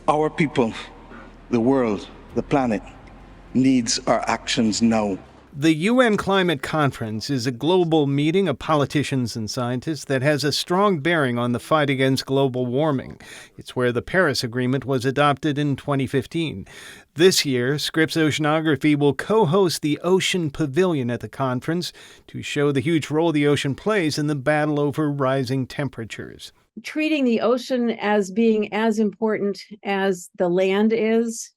Our people, the world, the planet, needs our actions now. The UN Climate Conference is a global meeting of politicians and scientists that has a strong bearing on the fight against global warming. It's where the Paris Agreement was adopted in 2015. This year, Scripps Oceanography will co-host the Ocean Pavilion at the conference to show the huge role the ocean plays in the battle over rising temperatures. Treating the ocean as being as important as the land is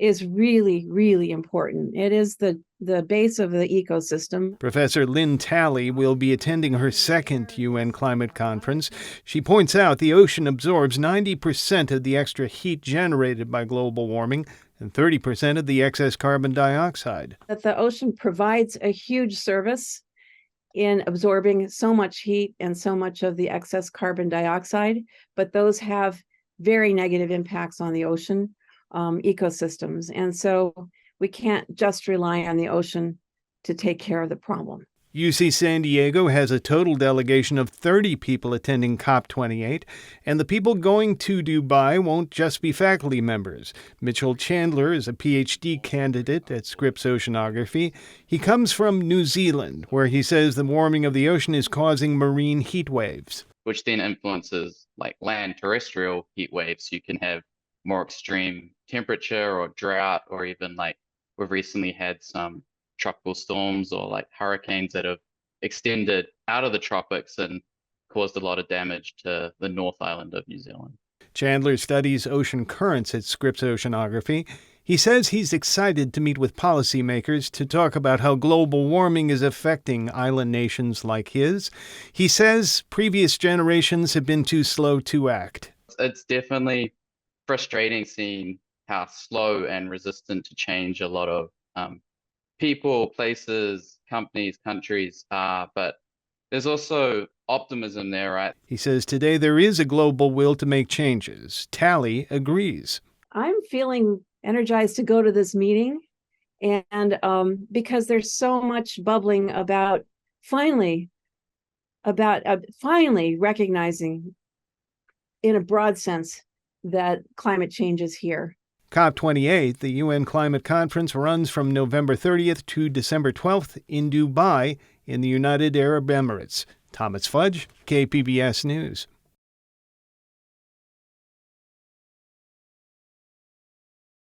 really, really important. It is the base of the ecosystem. Professor Lynn Talley will be attending her second UN climate conference. She points out the ocean absorbs 90% of the extra heat generated by global warming and 30% of the excess carbon dioxide. That the ocean provides a huge service in absorbing so much heat and so much of the excess carbon dioxide, but those have very negative impacts on the ocean ecosystems. And so we can't just rely on the ocean to take care of the problem. UC San Diego has a total delegation of 30 people attending COP28, and the people going to Dubai won't just be faculty members. Mitchell Chandler is a PhD candidate at Scripps Oceanography. He comes from New Zealand, where he says the warming of the ocean is causing marine heat waves, which then influences like land terrestrial heat waves. You can have more extreme temperature or drought, or even like we've recently had some tropical storms or like hurricanes that have extended out of the tropics and caused a lot of damage to the North Island of New Zealand. Chandler studies ocean currents at Scripps Oceanography. He says he's excited to meet with policymakers to talk about how global warming is affecting island nations like his. He says previous generations have been too slow to act. It's definitely frustrating seeing how slow and resistant to change a lot of people, places, companies, countries are, but there's also optimism there, right? He says today there is a global will to make changes. Talley agrees. I'm feeling energized to go to this meeting, and because there's so much bubbling about finally recognizing in a broad sense that climate change is here. COP28, the UN Climate Conference, runs from November 30th to December 12th in Dubai in the United Arab Emirates. Thomas Fudge, KPBS News.